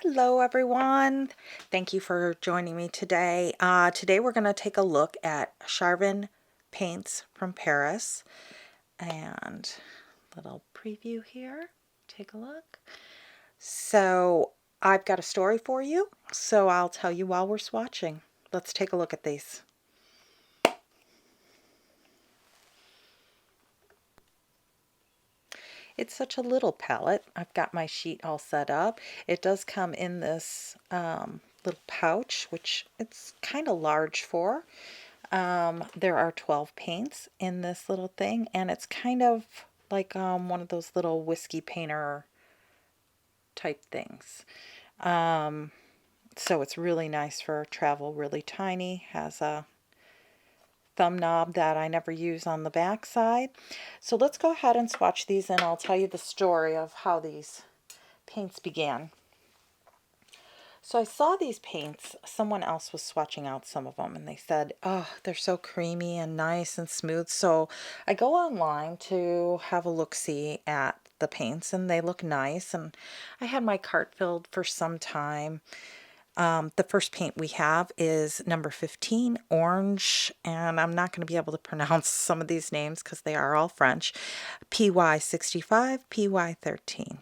Hello everyone. Thank you for joining me today. Today we're going to take a look at Charvin paints from Paris. And little preview here. Take a look. So I've got a story for you, so I'll tell you while we're swatching. Let's take a look at these. It's such a little palette. I've got my sheet all set up. It does come in this little pouch, which it's kind of large for. There are 12 paints in this little thing, and it's kind of like one of those little whiskey painter type things. So it's really nice for travel, really tiny, has a thumb knob that I never use on the back side. So let's go ahead and swatch these, and I'll tell you the story of how these paints began. So I saw these paints, someone else was swatching out some of them, and they said, oh, they're so creamy and nice and smooth. So I go online to have a look-see at the paints, and they look nice, and I had my cart filled for some time. The first paint we have is number 15, orange, and I'm not going to be able to pronounce some of these names because they are all French. PY65, PY13.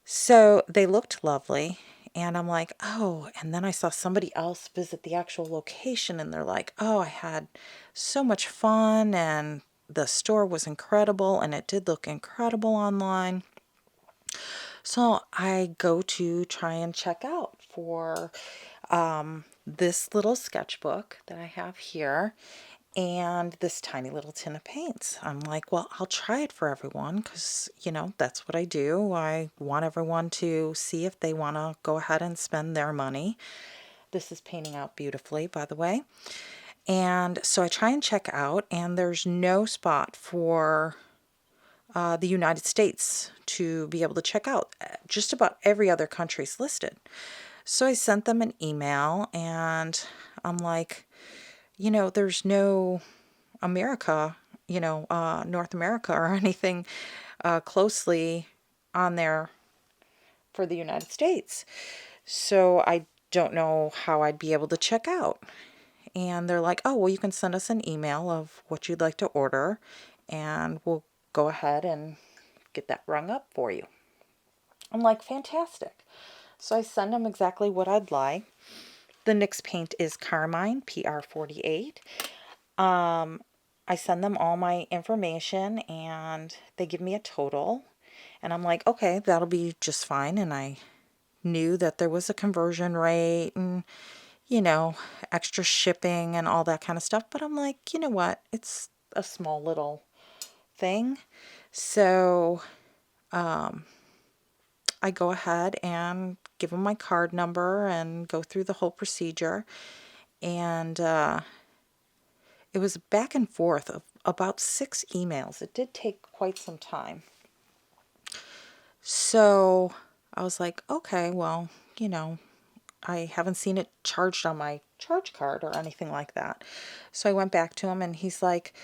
So they looked lovely, and I'm like, oh, and then I saw somebody else visit the actual location, and they're like, oh, I had so much fun, and the store was incredible, and it did look incredible online. So I go to try and check out for this little sketchbook that I have here and this tiny little tin of paints. I'm like, well, I'll try it for everyone because, you know, that's what I do. I want everyone to see if they want to go ahead and spend their money. This is painting out beautifully, by the way. And so I try and check out, and there's no spot for the United States to be able to check out. Just about every other country's listed. So I sent them an email, and I'm like, you know, there's no America, North America or anything closely on there for the United States. So I don't know how I'd be able to check out. And they're like, oh, well, you can send us an email of what you'd like to order, and we'll go ahead and get that rung up for you. I'm like, fantastic. So I send them exactly what I'd like. The next paint is Carmine, PR48. I send them all my information, and they give me a total. And I'm like, okay, that'll be just fine. And I knew that there was a conversion rate and, extra shipping and all that kind of stuff. But I'm like, you know what? It's a small little thing. So I go ahead and give them my card number and go through the whole procedure. And it was back and forth of about 6 emails. It did take quite some time. So I was like, okay, well, I haven't seen it charged on my charge card or anything like that. So I went back to him, and he's like,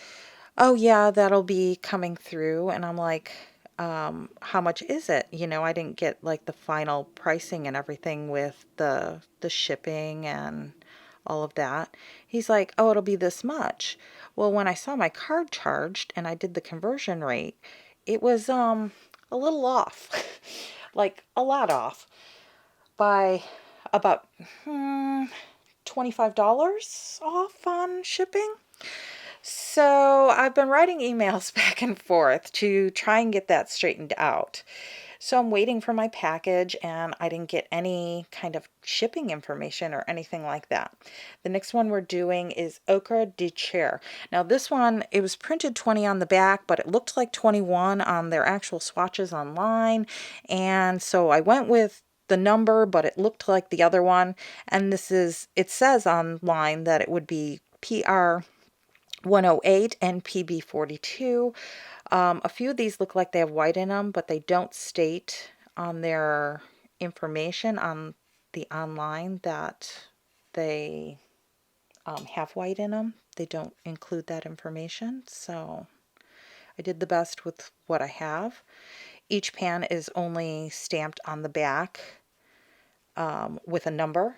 oh yeah, that'll be coming through. And I'm like, how much is it? I didn't get like the final pricing and everything with the shipping and all of that. He's like, oh, it'll be this much. Well, when I saw my card charged and I did the conversion rate, it was a little off, like a lot off by about $25 off on shipping. So I've been writing emails back and forth to try and get that straightened out. So I'm waiting for my package, and I didn't get any kind of shipping information or anything like that. The next one we're doing is Ochre de Chair. Now this one, it was printed 20 on the back, but it looked like 21 on their actual swatches online. And so I went with the number, but it looked like the other one. And it says online that it would be PR 108 and PB 42. A few of these look like they have white in them, but they don't state on their information on the online that they have white in them. They don't include that information, so I did the best with what I have. Each pan is only stamped on the back with a number,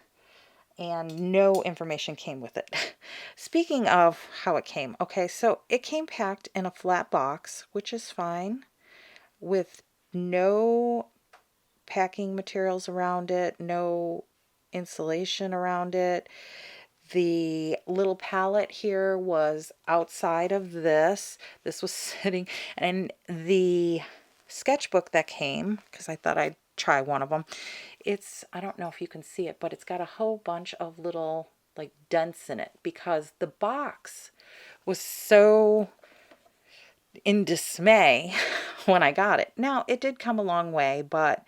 and no information came with it. Speaking of how it came, okay, so it came packed in a flat box, which is fine, with no packing materials around it, no insulation around it. The little palette here was outside of this. This was sitting, and the sketchbook that came, because I thought I'd try one of them, I don't know if you can see it, but it's got a whole bunch of little like dents in it because the box was so in dismay when I got it. Now, it did come a long way, but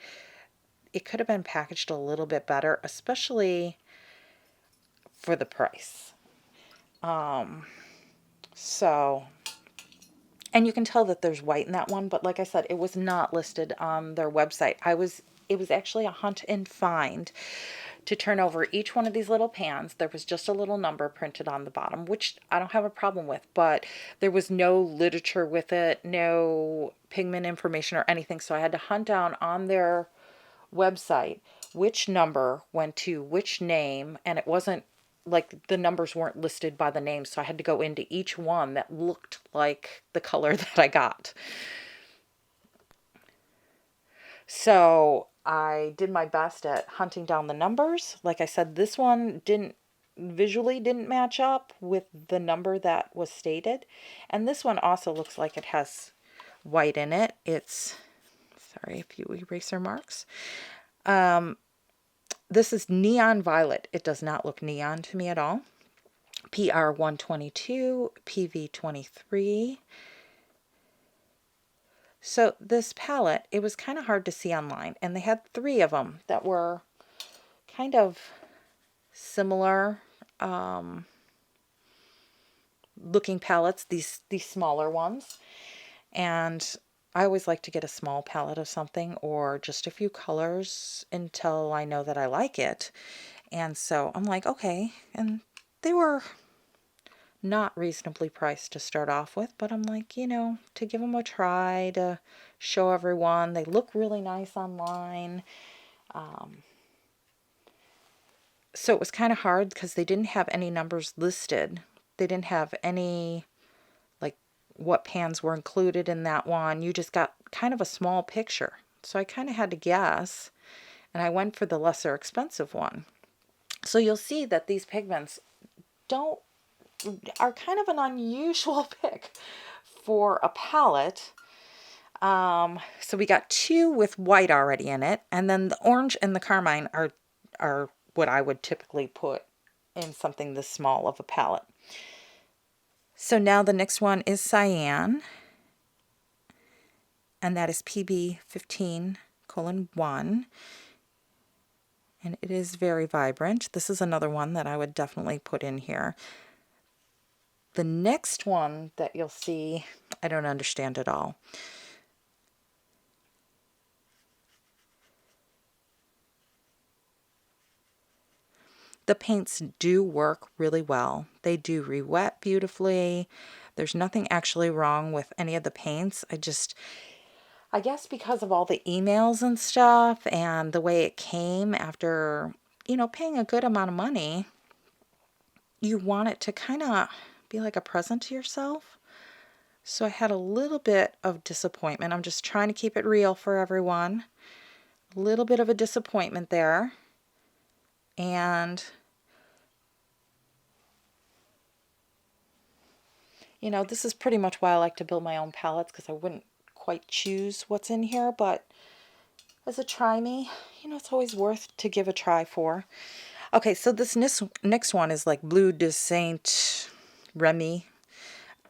it could have been packaged a little bit better, especially for the price. So, and you can tell that there's white in that one, but like I said, it was not listed on their website. It was actually a hunt and find to turn over each one of these little pans. There was just a little number printed on the bottom, which I don't have a problem with, but there was no literature with it, no pigment information or anything. So I had to hunt down on their website which number went to which name, and it wasn't like the numbers weren't listed by the name, so I had to go into each one that looked like the color that I got. So I did my best at hunting down the numbers. Like I said, this one visually didn't match up with the number that was stated, and this one also looks like it has white in it. It's, sorry, a few eraser marks. This is neon violet. It does not look neon to me at all. PR 122, PV 23. So this palette, it was kind of hard to see online, and they had 3 of them that were kind of similar looking palettes, these smaller ones. And I always like to get a small palette of something or just a few colors until I know that I like it. And so I'm like, okay. And they were not reasonably priced to start off with, but I'm like, to give them a try, to show everyone. They look really nice online. So it was kind of hard because they didn't have any numbers listed. They didn't have any, like, what pans were included in that one. You just got kind of a small picture. So I kind of had to guess, and I went for the lesser expensive one. So you'll see that these pigments are kind of an unusual pick for a palette. So we got 2 with white already in it, and then the orange and the carmine are what I would typically put in something this small of a palette. So now the next one is cyan, and that is PB 15:1. And it is very vibrant. This is another one that I would definitely put in here. The next one that you'll see, I don't understand at all. The paints do work really well. They do re-wet beautifully. There's nothing actually wrong with any of the paints. I guess because of all the emails and stuff and the way it came after, paying a good amount of money, you want it to kind of be like a present to yourself. So I had a little bit of disappointment. I'm just trying to keep it real for everyone. A little bit of a disappointment there. And, this is pretty much why I like to build my own palettes, because I wouldn't quite choose what's in here, but as a try me, it's always worth to give a try for. Okay, so this next one is like Bleu de Saint Remy.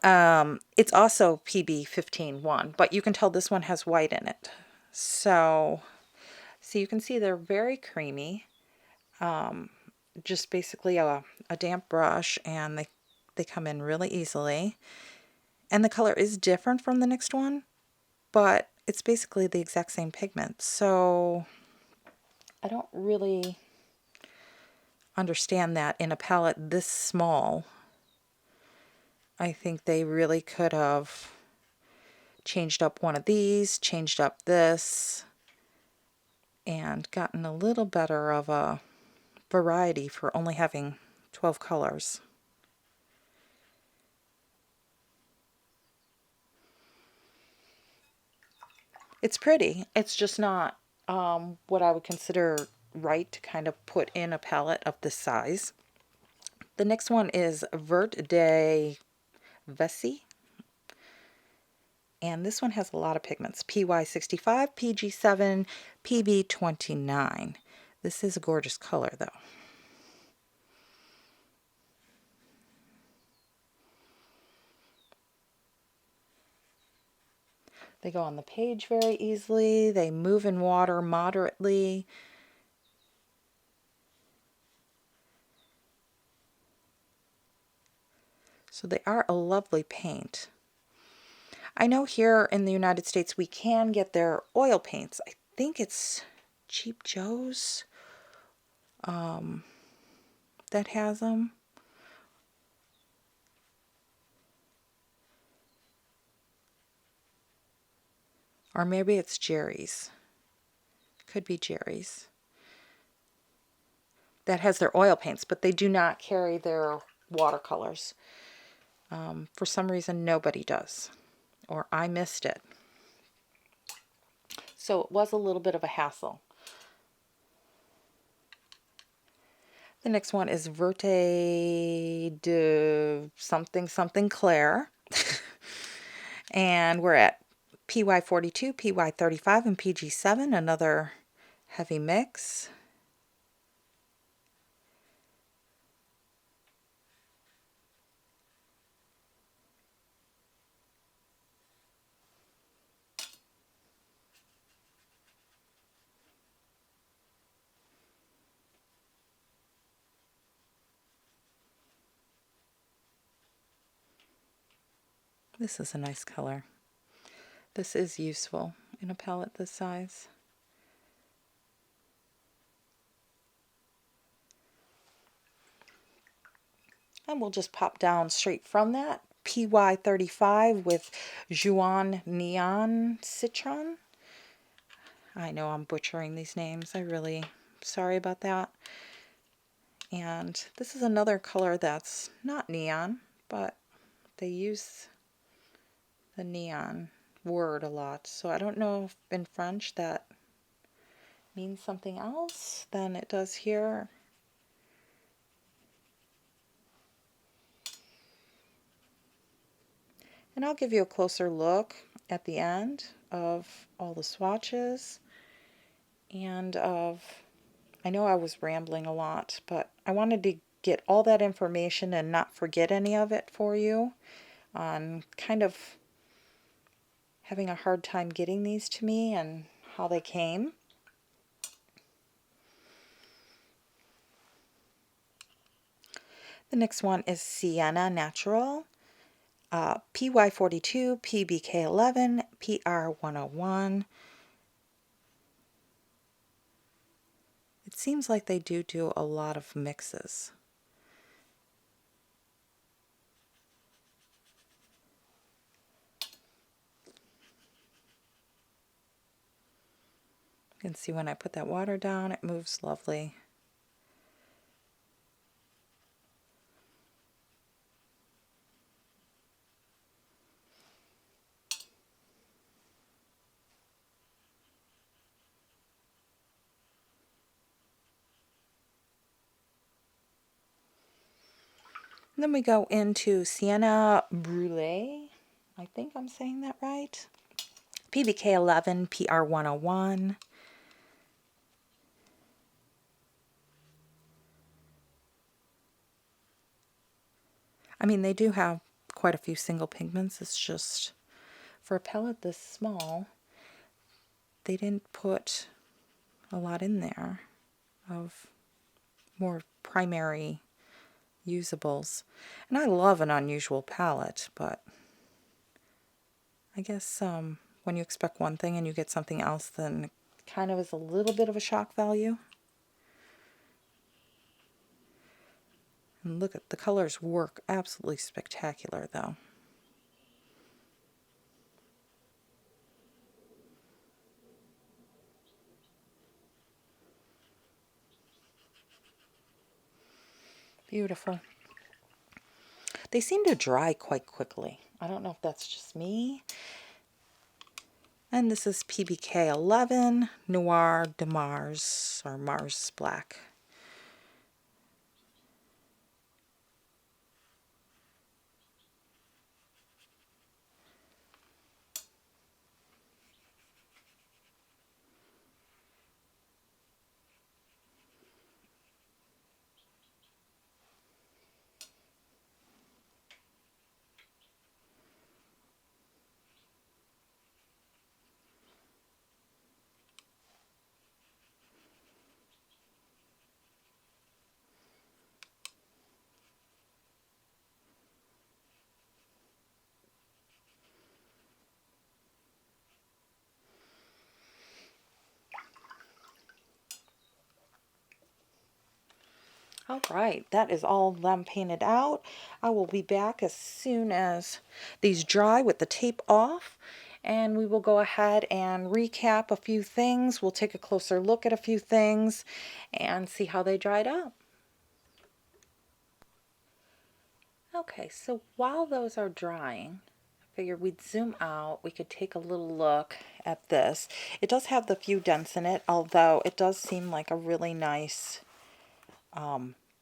It's also PB 15:1, but you can tell this one has white in it. So you can see they're very creamy. Just basically a damp brush, and they come in really easily. And the color is different from the next one, but it's basically the exact same pigment. So I don't really understand that in a palette this small. I think they really could have changed up one of these, changed up this, and and gotten a little better of a variety for only having 12 colors. It's pretty. It's just not what I would consider right to kind of put in a palette of this size. The next one is Vert de Vesey. And this one has a lot of pigments. PY65, PG7, PB29. This is a gorgeous color though. They go on the page very easily. They move in water moderately. So they are a lovely paint. I know here in the United States we can get their oil paints. I think it's Cheap Joe's that has them. Or maybe it's Jerry's. Could be Jerry's. That has their oil paints, but they do not carry their watercolors. For some reason, nobody does. Or I missed it. So it was a little bit of a hassle. The next one is Verte de something something Claire. And we're at PY42, PY35, and PG7, another heavy mix. This is a nice color. This is useful in a palette this size. And we'll just pop down straight from that. PY35 with Juan Neon Citron. I know I'm butchering these names. I really sorry about that. And this is another color that's not neon, but they use the neon word a lot. So I don't know if in French that means something else than it does here. And I'll give you a closer look at the end of all the swatches and of, I know I was rambling a lot, but I wanted to get all that information and not forget any of it for you. On kind of having a hard time getting these to me and how they came. The next one is Sienna Natural. PY42, PBK11, PR101. It seems like they do a lot of mixes. You can see when I put that water down, it moves lovely. And then we go into Sienna Brûlée. I think I'm saying that right. PBK11, PR101. I mean, they do have quite a few single pigments. It's just, for a palette this small, they didn't put a lot in there of more primary usables. And I love an unusual palette, but I guess when you expect one thing and you get something else, then it kind of is a little bit of a shock value. And look at the colors work absolutely spectacular though. Beautiful. They seem to dry quite quickly. I don't know if that's just me. And this is PBK 11 Noir de Mars, or Mars Black. All right, that is all them painted out. I will be back as soon as these dry with the tape off, and we will go ahead and recap a few things. We'll take a closer look at a few things and see how they dried up. Okay, so while those are drying, I figured we'd zoom out. We could take a little look at this. It does have the few dents in it, although it does seem like a really nice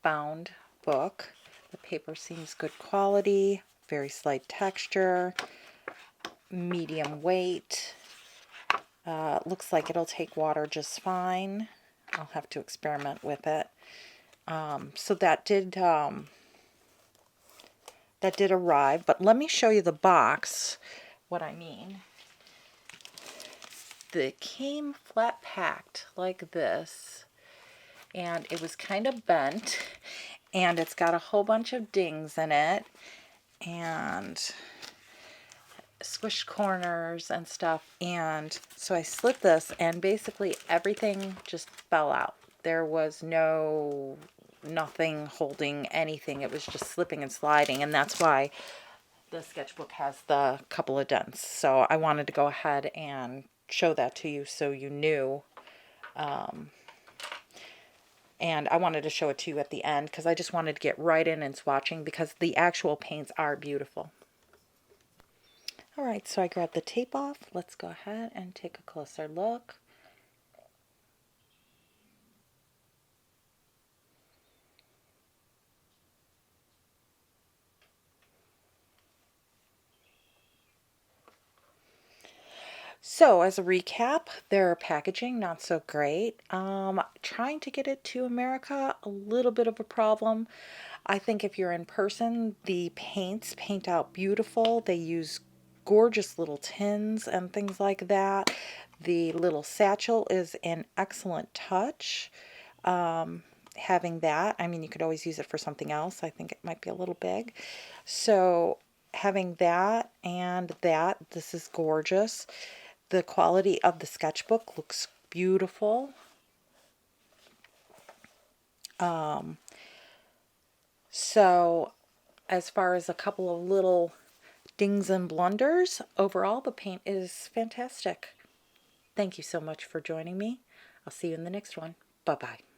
bound book. The paper seems good quality, very slight texture, medium weight. Looks like it'll take water just fine. I'll have to experiment with it. So that did arrive, but let me show you the box, what I mean. It came flat packed like this, and it was kind of bent, and it's got a whole bunch of dings in it, and squished corners and stuff. And so I slit this, and basically everything just fell out. There was nothing holding anything. It was just slipping and sliding, and that's why the sketchbook has the couple of dents. So I wanted to go ahead and show that to you so you knew. And I wanted to show it to you at the end because I just wanted to get right in and swatching, because the actual paints are beautiful. All right, so I grabbed the tape off. Let's go ahead and take a closer look. So as a recap, their packaging, not so great. Trying to get it to America, a little bit of a problem. I think if you're in person, the paints paint out beautiful. They use gorgeous little tins and things like that. The little satchel is an excellent touch. Having that, I mean, you could always use it for something else. I think it might be a little big. So having that and that, this is gorgeous. The quality of the sketchbook looks beautiful. So as far as a couple of little dings and blunders, overall the paint is fantastic. Thank you so much for joining me. I'll see you in the next one. Bye-bye.